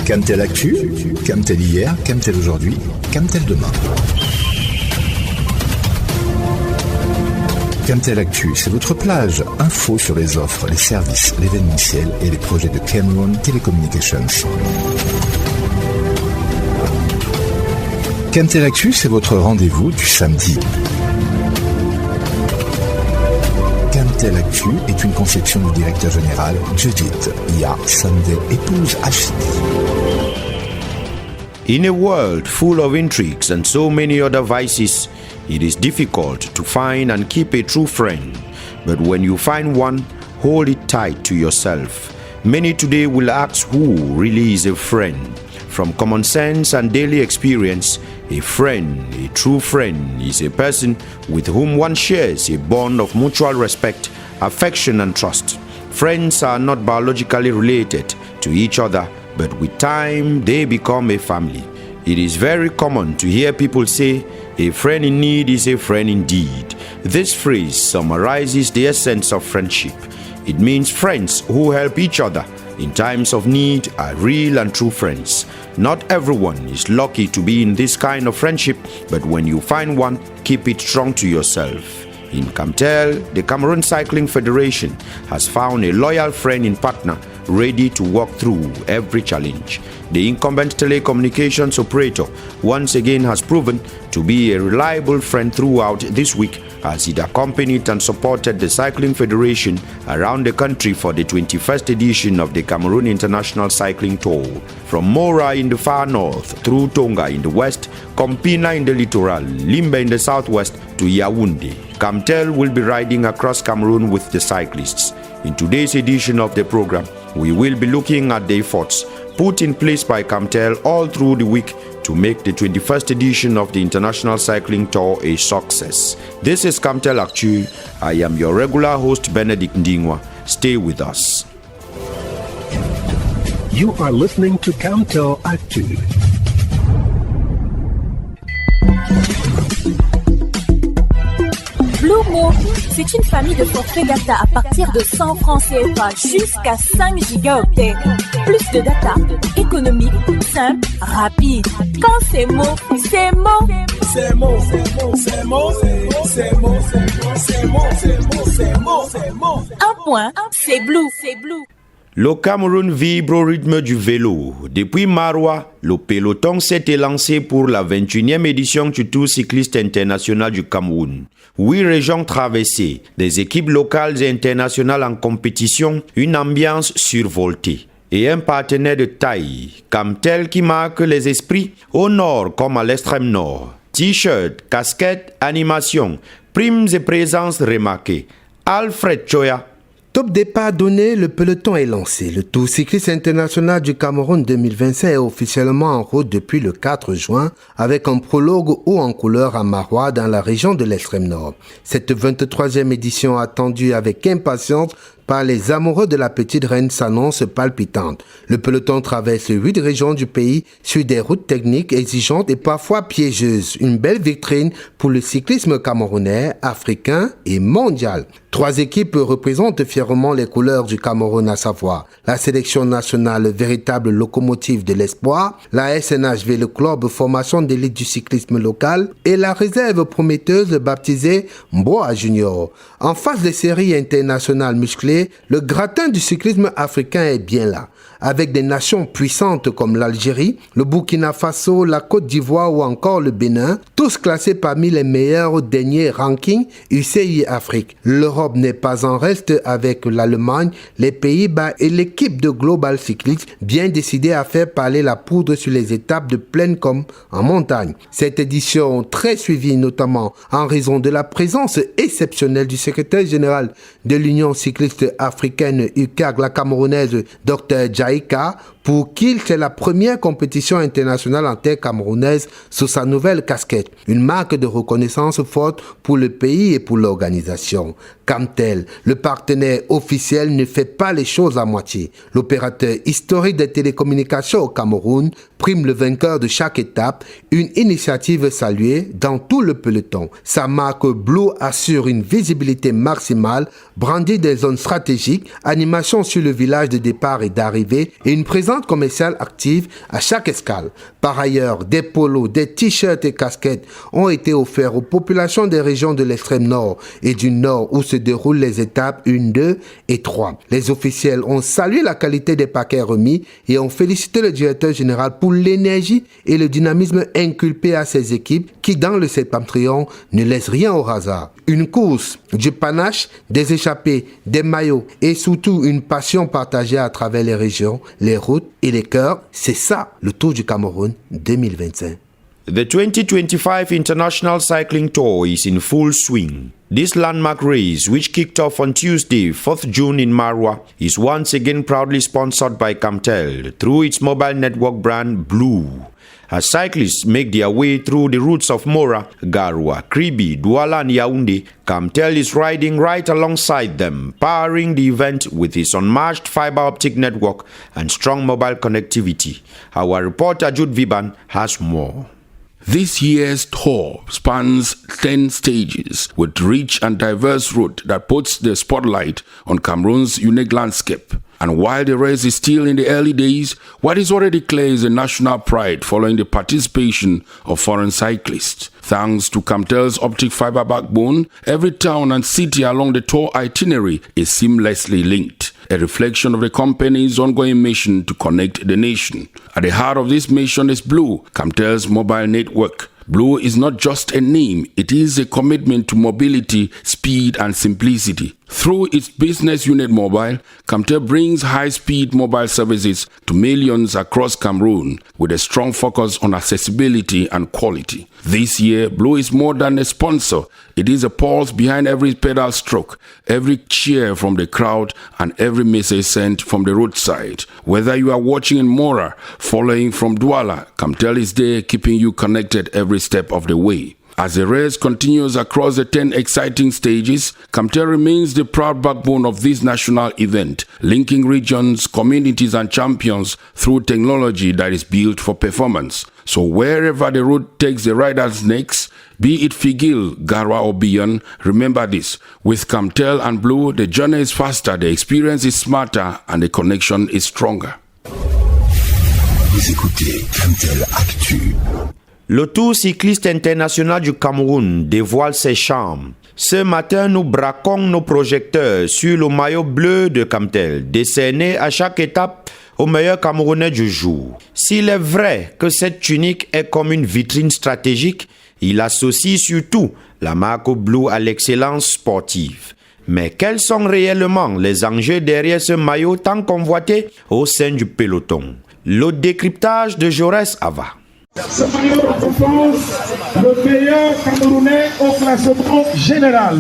Camtel Actu, Camtel hier, Camtel aujourd'hui, Camtel demain. Camtel Actu, c'est votre plage. Info sur les offres, les services, l'événementiel et les projets de Cameroon Telecommunications. Camtel Actu, c'est votre rendez-vous du samedi. Camtel Actu est une conception du directeur général Judith Ya Sunday, épouse Ashidi. In a world full of intrigues and so many other vices, it is difficult to find and keep a true friend. But when you find one, hold it tight to yourself. Many today will ask who really is a friend. From common sense and daily experience, a friend, a true friend, is a person with whom one shares a bond of mutual respect, affection, and trust. Friends are not biologically related to each other, but with time, they become a family. It is very common to hear people say, "A friend in need is a friend indeed." This phrase summarizes the essence of friendship. It means friends who help each other in times of need are real and true friends. Not everyone is lucky to be in this kind of friendship, but when you find one, keep it strong to yourself. In Camtel, the Cameroon Cycling Federation has found a loyal friend and partner ready to walk through every challenge. The incumbent telecommunications operator once again has proven to be a reliable friend throughout this week as it accompanied and supported the Cycling Federation around the country for the 21st edition of the Cameroon International Cycling Tour. From Mora in the far north, through Tonga in the west, Kompina in the littoral, Limbe in the southwest, to Yaoundé, Camtel will be riding across Cameroon with the cyclists. In today's edition of the program, we will be looking at the efforts put in place by Camtel all through the week to make the 21st edition of the International Cycling Tour a success. This is Camtel Actu. I am your regular host, Benedict Ndingwa. Stay with us. You are listening to Camtel Actu. Blue Mo, c'est une famille de forfaits data à partir de 100 francs CFA jusqu'à 5 gigaoctets. Plus de data, économique, simple, rapide. Quand c'est Mo, c'est Mo. C'est Mo, c'est Mo, c'est Mo, c'est Mo, c'est Mo, c'est Mo, c'est Mo, c'est Mo. Un point, c'est Blue, c'est Blue. Le Cameroun vibre au rythme du vélo. Depuis Maroua, le peloton s'est élancé pour la 21e édition du Tour cycliste international du Cameroun. 8 régions traversées, des équipes locales et internationales en compétition, une ambiance survoltée. Et un partenaire de taille, Camtel qui marque les esprits, au nord comme à l'extrême nord. T-shirt, casquette, animation, primes et présences remarquées. Alfred Choya. Top départ donné, le peloton est lancé. Le Tour cycliste international du Cameroun 2025 est officiellement en route depuis le 4 juin avec un prologue haut en couleur à Maroua dans la région de l'extrême nord. Cette 23e édition attendue avec impatience par les amoureux de la petite reine s'annonce palpitante. Le peloton traverse 8 régions du pays sur des routes techniques exigeantes et parfois piégeuses. Une belle vitrine pour le cyclisme camerounais, africain et mondial. 3 équipes représentent fièrement les couleurs du Cameroun, à savoir la sélection nationale, véritable locomotive de l'espoir, la SNHV, le club formation d'élite du cyclisme local, et la réserve prometteuse baptisée Mboa Junior. En face des séries internationales musclées, le gratin du cyclisme africain est bien là, avec des nations puissantes comme l'Algérie, le Burkina Faso, la Côte d'Ivoire ou encore le Bénin, tous classés parmi les meilleurs au dernier ranking UCI Afrique. L'Europe n'est pas en reste avec l'Allemagne, les Pays-Bas et l'équipe de Global Cyclists bien décidée à faire parler la poudre sur les étapes de plaine comme en montagne. Cette édition très suivie notamment en raison de la présence exceptionnelle du secrétaire général de l'Union cycliste africaine UCAG, la camerounaise Dr Jaïka, pour qui c'est la première compétition internationale en terre camerounaise sous sa nouvelle casquette. Une marque de reconnaissance forte pour le pays et pour l'organisation. Camtel, le partenaire officiel, ne fait pas les choses à moitié. L'opérateur historique des télécommunications au Cameroun prime le vainqueur de chaque étape, une initiative saluée dans tout le peloton. Sa marque Blue assure une visibilité maximale, brandit des zones stratégiques, animation sur le village de départ et d'arrivée et une présence centre commercial actif à chaque escale. Par ailleurs, des polos, des t-shirts et casquettes ont été offerts aux populations des régions de l'extrême nord et du nord où se déroulent les étapes 1, 2 et 3. Les officiels ont salué la qualité des paquets remis et ont félicité le directeur général pour l'énergie et le dynamisme inculpé à ses équipes qui, dans le septentrion, ne laissent rien au hasard. Une course, du panache, des échappées, des maillots et surtout une passion partagée à travers les régions, les routes et les cœurs, c'est ça le Tour du Cameroun 2025. The 2025 International Cycling Tour is in full swing. This landmark race, which kicked off on Tuesday, 4th June in Marwa, is once again proudly sponsored by Camtel through its mobile network brand Blue. As cyclists make their way through the routes of Mora, Garoua, Kribi, Douala and Yaoundé, Camtel is riding right alongside them, powering the event with its unmatched fiber optic network and strong mobile connectivity. Our reporter Jude Viban has more. This year's tour spans 10 stages with rich and diverse route that puts the spotlight on Cameroon's unique landscape. And while the race is still in the early days, what is already clear is a national pride following the participation of foreign cyclists. Thanks to Camtel's optic fiber backbone, every town and city along the tour itinerary is seamlessly linked, a reflection of the company's ongoing mission to connect the nation. At the heart of this mission is Blue, Camtel's mobile network. Blue is not just a name, it is a commitment to mobility, speed and simplicity. Through its business unit Mobile, Camtel brings high-speed mobile services to millions across Cameroon with a strong focus on accessibility and quality. This year, Blue is more than a sponsor. It is a pulse behind every pedal stroke, every cheer from the crowd and every message sent from the roadside. Whether you are watching in Mora, following from Douala, Camtel is there keeping you connected every step of the way. As the race continues across the 10 exciting stages, Camtel remains the proud backbone of this national event, linking regions, communities and champions through technology that is built for performance. So wherever the road takes the riders next, be it Figil, Garoua or beyond, remember this. With Camtel and Blue, the journey is faster, the experience is smarter and the connection is stronger. Vous écoutez Camtel Actu. Le Tour cycliste international du Cameroun dévoile ses charmes. Ce matin, nous braquons nos projecteurs sur le maillot bleu de Camtel, décerné à chaque étape au meilleur Camerounais du jour. S'il est vrai que cette tunique est comme une vitrine stratégique, il associe surtout la marque Blue à l'excellence sportive. Mais quels sont réellement les enjeux derrière ce maillot tant convoité au sein du peloton? Le décryptage de Jaurès Ava. Ce maillot représente le meilleur Camerounais au classement général.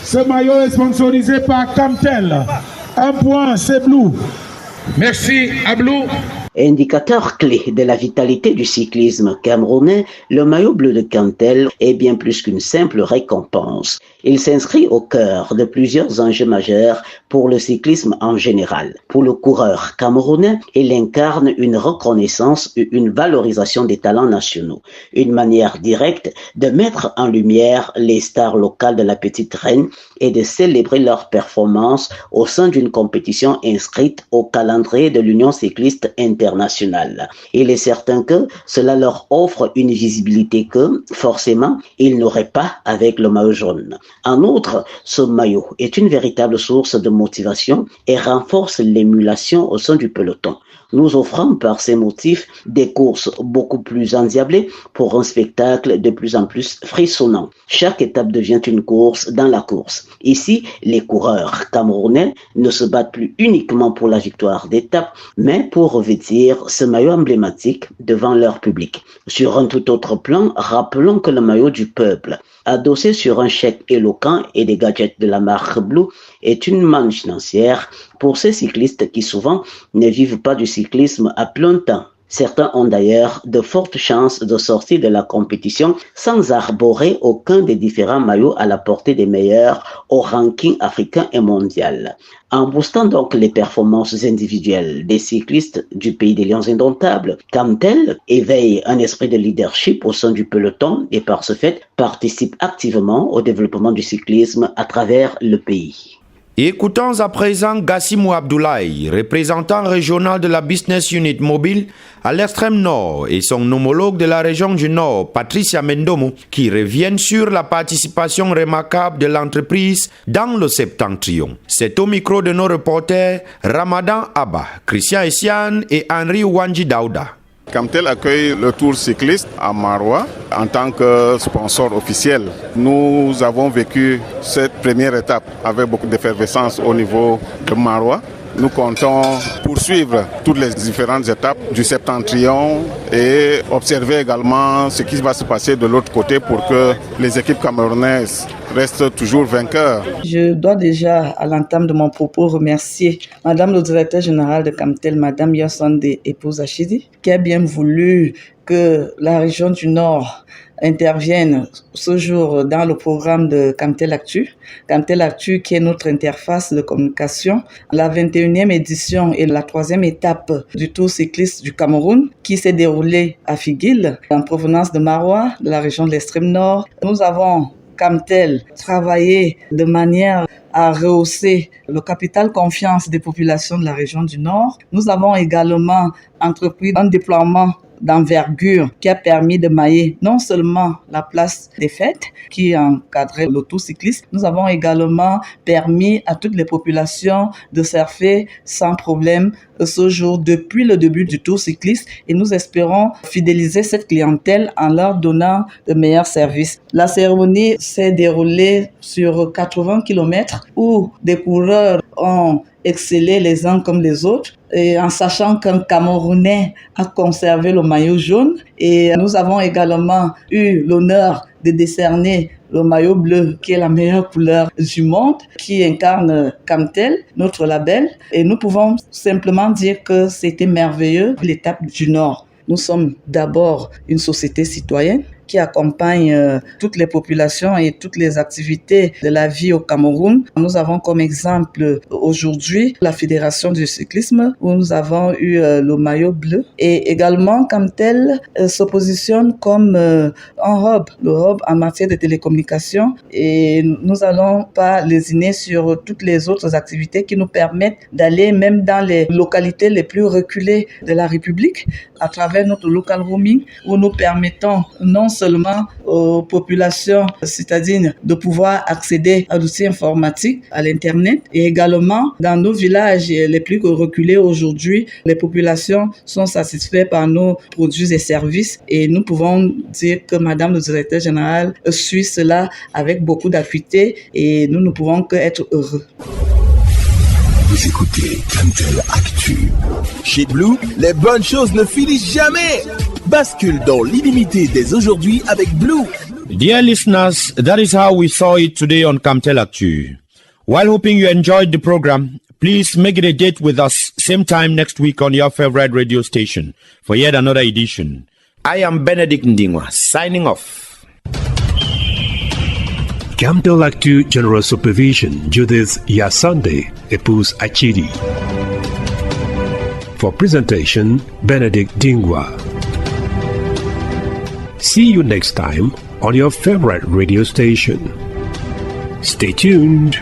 Ce maillot est sponsorisé par Camtel. Un point, c'est Blue. Merci à Blue. Indicateur clé de la vitalité du cyclisme camerounais, le maillot bleu de Camtel est bien plus qu'une simple récompense. Il s'inscrit au cœur de plusieurs enjeux majeurs pour le cyclisme en général. Pour le coureur camerounais, il incarne une reconnaissance et une valorisation des talents nationaux, une manière directe de mettre en lumière les stars locales de la petite reine et de célébrer leurs performances au sein d'une compétition inscrite au calendrier de l'Union cycliste internationale. Il est certain que cela leur offre une visibilité que, forcément, ils n'auraient pas avec le maillot jaune. En outre, ce maillot est une véritable source de motivation et renforce l'émulation au sein du peloton, nous offrant par ces motifs des courses beaucoup plus endiablées pour un spectacle de plus en plus frissonnant. Chaque étape devient une course dans la course. Ici, les coureurs camerounais ne se battent plus uniquement pour la victoire d'étape, mais pour revêtir ce maillot emblématique devant leur public. Sur un tout autre plan, rappelons que le maillot du peuple, adossé sur un chèque éloquent et des gadgets de la marque Blue, est une manne financière pour ces cyclistes qui souvent ne vivent pas du cyclisme à plein temps. Certains ont d'ailleurs de fortes chances de sortir de la compétition sans arborer aucun des différents maillots à la portée des meilleurs au ranking africain et mondial. En boostant donc les performances individuelles des cyclistes du pays des Lions indomptables, Camtel éveille un esprit de leadership au sein du peloton et par ce fait participe activement au développement du cyclisme à travers le pays. Écoutons à présent Gassimou Abdoulaye, représentant régional de la Business Unit Mobile à l'extrême nord, et son homologue de la région du Nord, Patricia Mendomo, qui reviennent sur la participation remarquable de l'entreprise dans le Septentrion. C'est au micro de nos reporters Ramadan Abba, Christian Essiane et Henri Wanji Daouda. Camtel accueille le Tour cycliste à Maroua en tant que sponsor officiel. Nous avons vécu cette première étape avec beaucoup d'effervescence au niveau de Maroua. Nous comptons poursuivre toutes les différentes étapes du Septentrion et observer également ce qui va se passer de l'autre côté pour que les équipes camerounaises restent toujours vainqueurs. Je dois déjà, à l'entame de mon propos, remercier Madame le directeur général de Camtel, Madame Yassande, épouse Achidi, qui a bien voulu que la région du Nord interviennent ce jour dans le programme de Camtel Actu. Camtel Actu qui est notre interface de communication. La 21e édition et la 3e étape du Tour cycliste du Cameroun qui s'est déroulée à Figuil en provenance de Maroua, de la région de l'extrême nord. Nous avons Camtel travaillé de manière à rehausser le capital confiance des populations de la région du Nord. Nous avons également entrepris un déploiement d'envergure qui a permis de mailler non seulement la place des fêtes qui encadrait le Tour cycliste, nous avons également permis à toutes les populations de surfer sans problème ce jour depuis le début du Tour cycliste et nous espérons fidéliser cette clientèle en leur donnant de meilleurs services. La cérémonie s'est déroulée sur 80 km où des coureurs ont excellé les uns comme les autres, et en sachant qu'un Camerounais a conservé le maillot jaune. Et nous avons également eu l'honneur de décerner le maillot bleu, qui est la meilleure couleur du monde, qui incarne Camtel, notre label. Et nous pouvons simplement dire que c'était merveilleux, l'étape du Nord. Nous sommes d'abord une société citoyenne qui accompagne toutes les populations et toutes les activités de la vie au Cameroun. Nous avons comme exemple aujourd'hui la Fédération du cyclisme où nous avons eu le maillot bleu et également Camtel se positionne comme un hub, le hub en matière de télécommunications et nous allons pas lésiner sur toutes les autres activités qui nous permettent d'aller même dans les localités les plus reculées de la République à travers notre local roaming où nous permettons non seulement aux populations citadines de pouvoir accéder à l'outil informatique, à l'Internet et également dans nos villages les plus reculés aujourd'hui, les populations sont satisfaites par nos produits et services et nous pouvons dire que Madame le directeur général suit cela avec beaucoup d'acuité et nous ne pouvons qu'être heureux. Vous écoutez Camtel Actu. Chez Blue, les bonnes choses ne finissent jamais. Bascule dans l'illimité dès aujourd'hui avec Blue. Dear listeners, that is how we saw it today on Camtel Actu. While hoping you enjoyed the program, please make it a date with us same time next week on your favorite radio station for yet another edition. I am Benedict Ndingwa, signing off. Camtel Actu General Supervision, Judith Yasande, épouse Achidi. For presentation, Benedict Dingwa. See you next time on your favorite radio station. Stay tuned.